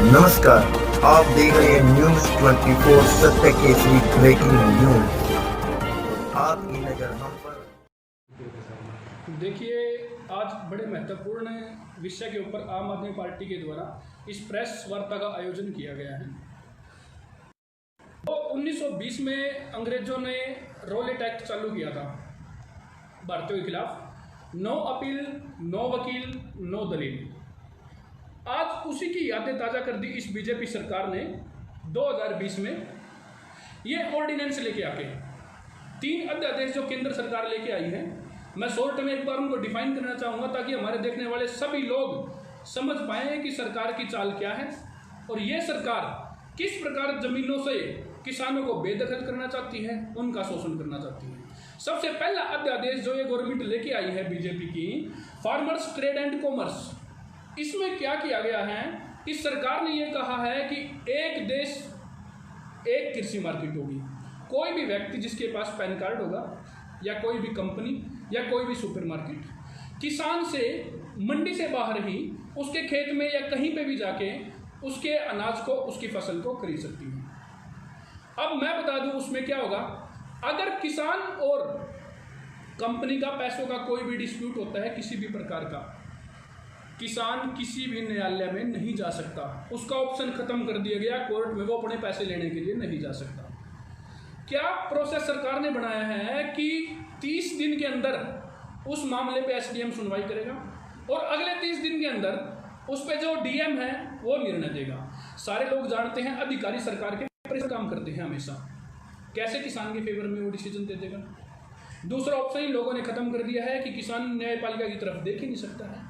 नमस्कार, आप देख रहे हैं न्यूज 24 सत्य केसरी ब्रेकिंग न्यूज। आपकी नजर हम पर। देखिए, आज बड़े महत्वपूर्ण विषय के ऊपर आम आदमी पार्टी के द्वारा इस प्रेस वार्ता का आयोजन किया गया है। तो 1920 में अंग्रेजों ने रॉलेट एक्ट चालू किया था भारतीयों के खिलाफ। नो अपील, नो वकील, नो दलील। आज उसी की यादें ताज़ा कर दी इस बीजेपी सरकार ने 2020 में ये ऑर्डिनेंस लेके आके 3 अध्यादेश जो केंद्र सरकार लेके आई है। मैं शॉर्ट में एक बार उनको डिफाइन करना चाहूँगा ताकि हमारे देखने वाले सभी लोग समझ पाएँ कि सरकार की चाल क्या है और ये सरकार किस प्रकार ज़मीनों से किसानों को बेदखल करना चाहती है, उनका शोषण करना चाहती है। सबसे पहला अध्यादेश जो ये गवर्नमेंट लेके आई है बीजेपी की, फार्मर्स ट्रेड एंड कॉमर्स। इसमें क्या किया गया है, इस सरकार ने ये कहा है कि एक देश एक कृषि मार्केट होगी। कोई भी व्यक्ति जिसके पास पैन कार्ड होगा या कोई भी कंपनी या कोई भी सुपरमार्केट किसान से मंडी से बाहर ही उसके खेत में या कहीं पे भी जाके उसके अनाज को, उसकी फसल को खरीद सकती है। अब मैं बता दूं उसमें क्या होगा। अगर किसान और कंपनी का पैसों का कोई भी डिस्प्यूट होता है किसी भी प्रकार का, किसान किसी भी न्यायालय में नहीं जा सकता। उसका ऑप्शन खत्म कर दिया गया, कोर्ट में वो अपने पैसे लेने के लिए नहीं जा सकता। क्या प्रोसेस सरकार ने बनाया है कि 30 दिन के अंदर उस मामले पे एसडीएम सुनवाई करेगा और अगले 30 दिन के अंदर उस पर जो डीएम है वो निर्णय देगा। सारे लोग जानते हैं अधिकारी सरकार के प्रेशर काम करते हैं हमेशा, कैसे किसान के फेवर में वो डिसीजन दे देगा। दूसरा ऑप्शन ही लोगों ने खत्म कर दिया है कि किसान न्यायपालिका की तरफ देख ही नहीं सकता है।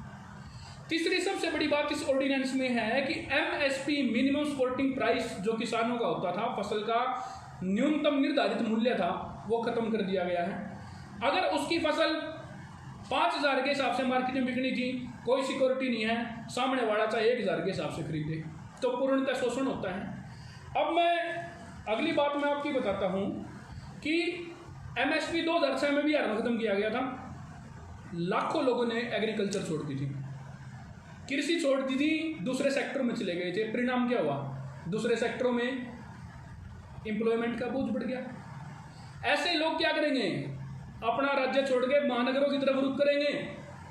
तीसरी सबसे बड़ी बात इस ऑर्डिनेंस में है कि एमएसपी, मिनिमम सपोर्टिंग प्राइस, जो किसानों का होता था, फसल का न्यूनतम निर्धारित मूल्य था, वो खत्म कर दिया गया है। अगर उसकी फसल 5,000 के हिसाब से मार्केट में बिकनी थी, कोई सिक्योरिटी नहीं है, सामने वाला चाहे 1,000 के हिसाब से खरीदे, तो पूर्णतः शोषण होता है। अब मैं अगली बात मैं आपकी बताता हूँ कि एमएसपी 2006 में भी खत्म किया गया था। लाखों लोगों ने एग्रीकल्चर छोड़ दी थी, कृषि छोड़ दी थी, दूसरे सेक्टर में चले गए थे। परिणाम क्या हुआ, दूसरे सेक्टरों में एम्प्लॉयमेंट का बोझ बढ़ गया। ऐसे लोग क्या करेंगे, अपना राज्य छोड़ के महानगरों की तरफ रुख करेंगे।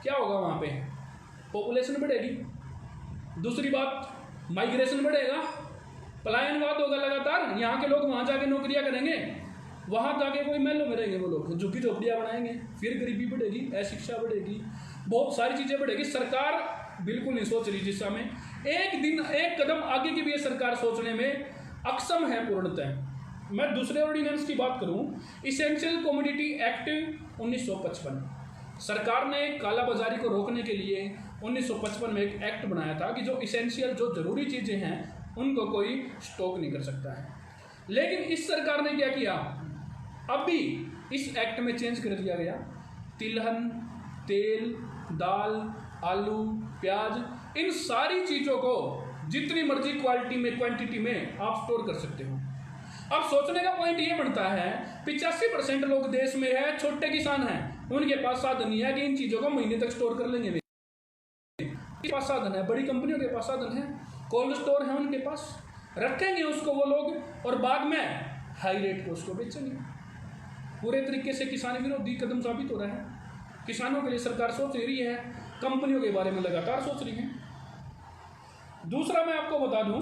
क्या होगा, वहाँ पे पॉपुलेशन बढ़ेगी। दूसरी बात, माइग्रेशन बढ़ेगा, पलायनवाद होगा लगातार। यहाँ के लोग वहाँ जाके नौकरियाँ करेंगे, वहाँ जाके कोई महलों में रहेंगे, वो लोग झुग्गी झोपड़ियाँ बनाएंगे, फिर गरीबी बढ़ेगी, अशिक्षा बढ़ेगी, बहुत सारी चीज़ें बढ़ेगी। सरकार बिल्कुल नहीं सोच रही दिशा में। एक दिन एक कदम आगे की भी ये सरकार सोचने में अक्षम है पूर्णतः। मैं दूसरे ऑर्डिनेंस की बात करूं, इसेंशियल कमोडिटी एक्ट 1955, सरकार ने कालाबाजारी को रोकने के लिए 1955 में एक एक्ट बनाया था कि जो इसेंशियल, जो जरूरी चीज़ें हैं, उनको कोई स्टॉक नहीं कर सकता है। लेकिन इस सरकार ने क्या किया, अभी इस एक्ट में चेंज कर दिया गया। तिलहन, तेल, दाल, आलू, प्याज, इन सारी चीज़ों को जितनी मर्जी क्वालिटी में, क्वांटिटी में आप स्टोर कर सकते हो। अब सोचने का पॉइंट ये बनता है, 85% लोग देश में है, छोटे किसान हैं, उनके पास साधन नहीं है कि इन चीज़ों को महीने तक स्टोर कर लेंगे। उनके पास साधन है, बड़ी कंपनियों के पास साधन है, कोल्ड स्टोर है, उनके पास रखेंगे उसको वो लोग और बाद में हाई रेट पे उसको बेचेंगे। पूरे तरीके से किसान विरोधी कदम साबित हो रहा है। किसानों के लिए सरकार सोच रही है, कंपनियों के बारे में लगातार सोच रही है। दूसरा मैं आपको बता दूं,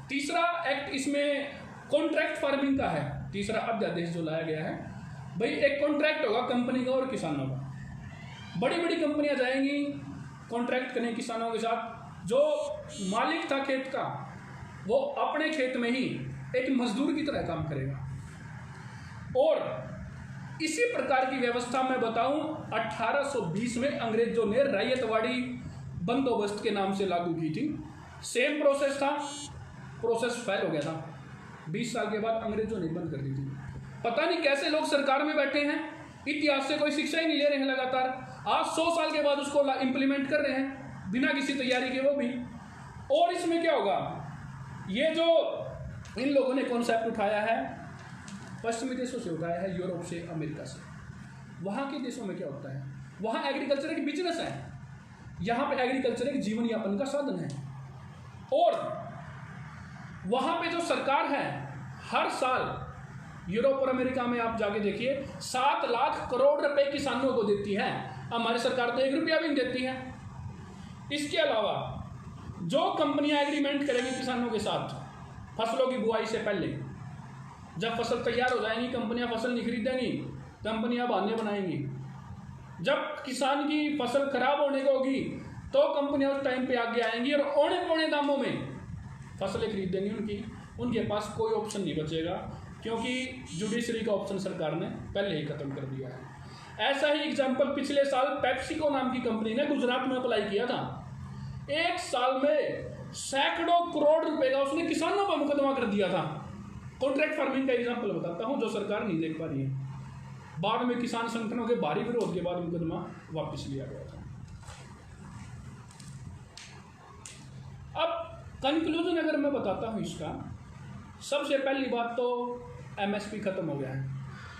तीसरा एक्ट इसमें कॉन्ट्रैक्ट फार्मिंग का है। तीसरा अध्यादेश जो लाया गया है, भाई एक कॉन्ट्रैक्ट होगा कंपनी का और किसानों का। बड़ी बड़ी कंपनियां जाएंगी कॉन्ट्रैक्ट करने किसानों के साथ। जो मालिक था खेत का, वो अपने खेत में ही एक मजदूर की तरह काम करेगा। और इसी प्रकार की व्यवस्था मैं बताऊं 1820 में अंग्रेजों ने रैयतवाड़ी बंदोबस्त के नाम से लागू की थी। सेम प्रोसेस था, प्रोसेस फेल हो गया था। 20 साल के बाद अंग्रेजों ने बंद कर दी थी। पता नहीं कैसे लोग सरकार में बैठे हैं, इतिहास से कोई शिक्षा ही नहीं ले रहे हैं लगातार। आज 100 साल के बाद उसको इम्प्लीमेंट कर रहे हैं बिना किसी तैयारी के, वो भी। और इसमें क्या होगा, ये जो इन लोगों ने कॉन्सेप्ट उठाया है, पश्चिमी देशों से उठाया है, यूरोप से, अमेरिका से। वहाँ के देशों में क्या होता है, वहाँ एग्रीकल्चर एक बिजनेस है, यहाँ पे एग्रीकल्चर एक जीवन यापन का साधन है। और वहाँ पे जो सरकार है, हर साल यूरोप और अमेरिका में आप जाके देखिए 7 लाख करोड़ रुपए किसानों को देती है। हमारी सरकार तो 1 रुपया भी नहीं देती है। इसके अलावा जो कंपनियां एग्रीमेंट करेंगी किसानों के साथ फसलों की बुआई से पहले, जब फसल तैयार हो जाएंगी कंपनियां फसल नहीं खरीदेंगी, कंपनियां बहाने बनाएंगी। जब किसान की फसल खराब होने को होगी तो कंपनियां उस टाइम पे आगे आएंगी और औने पौने दामों में फसलें खरीदेंगी। उनके पास कोई ऑप्शन नहीं बचेगा, क्योंकि जुडिशरी का ऑप्शन सरकार ने पहले ही खत्म कर दिया है। ऐसा ही एग्जाम्पल पिछले साल पेप्सिको नाम की कंपनी ने गुजरात में अप्लाई किया था। 1 साल में सैकड़ों करोड़ रुपए का उसने किसानों पर मुकदमा कर दिया था। कॉन्ट्रैक्ट फार्मिंग का एग्जाम्पल बताता हूं जो सरकार नहीं देख पा रही है। बाद में किसान संगठनों के भारी विरोध के बाद मुकदमा वापस लिया गया था। अब कंक्लूजन अगर मैं बताता हूं इसका, सबसे पहली बात तो एमएसपी खत्म हो गया है,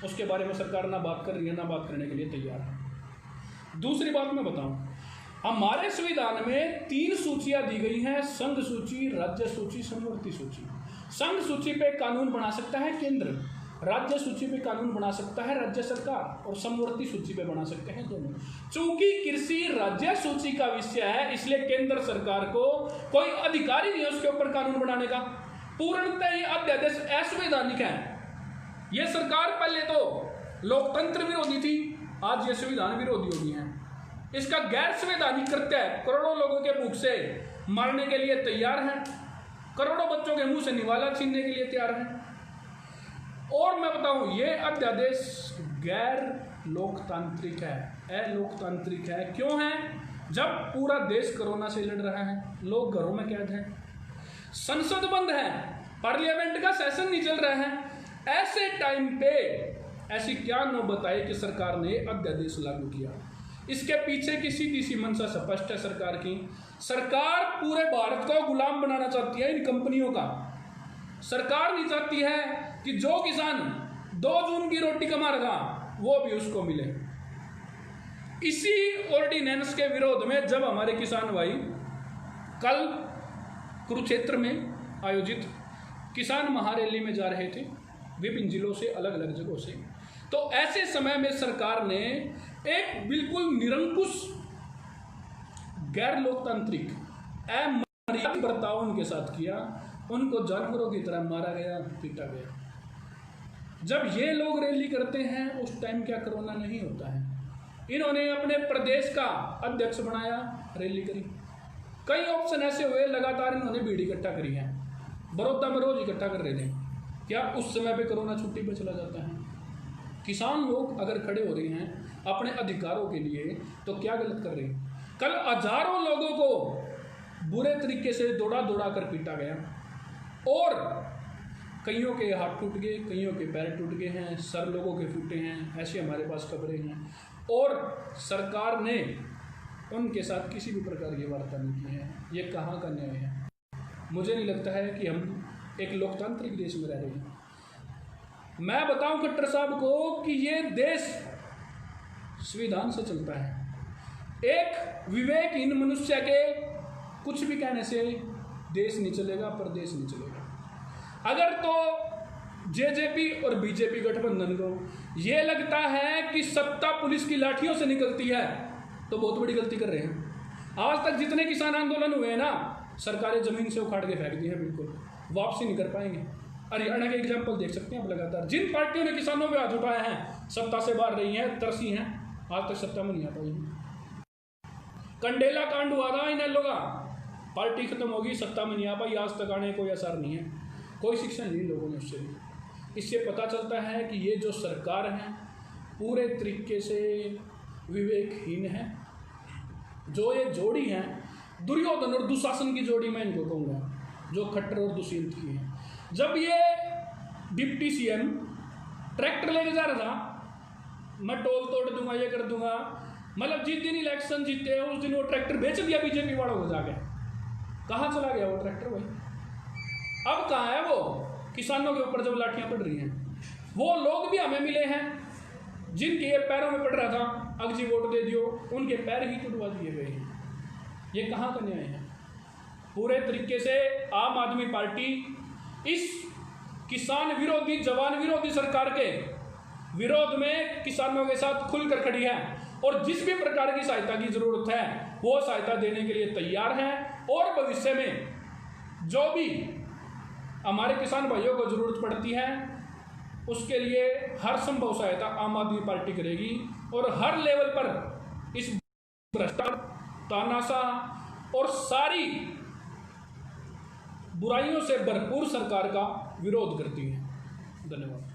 उसके बारे में सरकार ना बात कर रही है, ना बात करने के लिए तैयार है। दूसरी बात मैं बताऊं, हमारे संविधान में 3 सूचियां दी गई हैं, संघ सूची, राज्य सूची, समवर्ती सूची। संघ सूची पे कानून बना सकता है केंद्र, राज्य सूची पे कानून बना सकता है राज्य सरकार, और समवर्ती सूची पे बना सकते हैं दोनों। चूंकि कृषि राज्य सूची का विषय है, इसलिए केंद्र सरकार को कोई अधिकारी नहीं है उसके ऊपर कानून बनाने का। पूर्णतः ये अध्यादेश असंवैधानिक है। ये सरकार पहले तो लोकतंत्र विरोधी थी, आज ये संविधान विरोधी हो गई है। इसका गैर संवैधानिक कृत्य है, करोड़ों लोगों के भूख से मारने के लिए तैयार है, करोड़ों बच्चों के मुंह से निवाला छीनने के लिए तैयार है। और मैं बताऊं, ये अध्यादेश गैर लोकतांत्रिक है, अलोकतांत्रिक है। क्यों है? जब पूरा देश कोरोना से लड़ रहा है, लोग घरों में कैद हैं, संसद बंद है, पार्लियामेंट का सेशन नहीं चल रहा है, ऐसे टाइम पे ऐसी क्या नौबत आई कि सरकार ने अध्यादेश लागू किया। इसके पीछे की सीधी सी मंशा स्पष्ट है सरकार की। सरकार पूरे भारत को गुलाम बनाना चाहती है इन कंपनियों का। सरकार नहीं चाहती है कि जो किसान 2 जून की रोटी कमा रहा था वो भी उसको मिले। इसी ऑर्डिनेंस के विरोध में जब हमारे किसान भाई कल कुरुक्षेत्र में आयोजित किसान महारैली में जा रहे थे, विभिन्न जिलों से, अलग अलग जगहों से, तो ऐसे समय में सरकार ने एक बिल्कुल निरंकुश, गैर लोकतांत्रिक, अमर्यादित बर्ताव उनके साथ किया। उनको जानवरों की तरह मारा गया, पीटा गया। जब ये लोग रैली करते हैं उस टाइम क्या कोरोना नहीं होता है? इन्होंने अपने प्रदेश का अध्यक्ष बनाया, रैली करी। कई ऑप्शन ऐसे हुए, लगातार इन्होंने भीड़ इकट्ठा करी है। बड़ौदा में रोज इकट्ठा कर रहे थे। क्या उस समय पे कोरोना छुट्टी पे चला जाता है? किसान लोग अगर खड़े हो रहे हैं अपने अधिकारों के लिए तो क्या गलत कर रहे हैं? कल हजारों लोगों को बुरे तरीके से दौड़ा दौड़ा कर पीटा गया और कईयों के हाथ टूट गए, कईयों के पैर टूट गए हैं, सर लोगों के फूटे हैं, ऐसे हमारे पास खबरें हैं। और सरकार ने उनके साथ किसी भी प्रकार की वार्ता नहीं की है। ये कहाँ का न्याय है? मुझे नहीं लगता है कि हम एक लोकतांत्रिक देश में रह रहे हैं। मैं बताऊं खट्टर साहब को कि ये देश संविधान से चलता है। एक विवेकहीन मनुष्य के कुछ भी कहने से देश नहीं चलेगा, प्रदेश नहीं चलेगा। अगर तो जेजेपी और बीजेपी गठबंधन को ये लगता है कि सत्ता पुलिस की लाठियों से निकलती है तो बहुत बड़ी गलती कर रहे हैं। आज तक जितने किसान आंदोलन हुए हैं ना, सरकारें जमीन से उखाड़ के फेंक दी है, बिल्कुल वापसी नहीं कर पाएंगे। हरियाणा के एग्जाम्पल देख सकते हैं आप लगातार। जिन पार्टियों ने किसानों पे हाथ उठाया है, सत्ता से बाहर रही हैं, तरसी हैं, आज तक सत्ता में नहीं आ पाई। कंडेला कांड हुआ था इन लोगों का, पार्टी खत्म होगी, सत्ता में नहीं आ पाई, आज तक आने कोई असर नहीं है, कोई शिक्षा नहीं लोगों ने उससे भी। इससे पता चलता है कि ये जो सरकार है पूरे तरीके से विवेकहीन है। जो ये जोड़ी है दुर्योधन और दुशासन की जोड़ी, मैं इनको कहूँगा, जो खट्टर और दुष्यंत की है। जब ये डिप्टी सीएम ट्रैक्टर लेके जा रहा था, मैं टोल तोड़ दूंगा, ये कर दूंगा, मतलब जिस दिन इलेक्शन जीते उस दिन वो ट्रैक्टर बेच दिया बीजेपी वालों को जाके। कहाँ चला गया वो ट्रैक्टर भाई? अब कहाँ है वो? किसानों के ऊपर जब लाठियां पड़ रही हैं, वो लोग भी हमें मिले हैं जिनके पैरों में पड़ रहा था, अगजी वोट दे दियो, उनके पैर ही टूटवा दिए गए हैं। ये कहाँ का न्याय है? पूरे तरीके से आम आदमी पार्टी इस किसान विरोधी, जवान विरोधी सरकार के विरोध में किसानों के साथ खुलकर खड़ी है और जिस भी प्रकार की सहायता की जरूरत है वो सहायता देने के लिए तैयार है। और भविष्य में जो भी हमारे किसान भाइयों को जरूरत पड़ती है उसके लिए हर संभव सहायता आम आदमी पार्टी करेगी और हर लेवल पर इस भ्रष्टाचार, तानाशाह और सारी बुराइयों से भरपूर सरकार का विरोध करती है। धन्यवाद।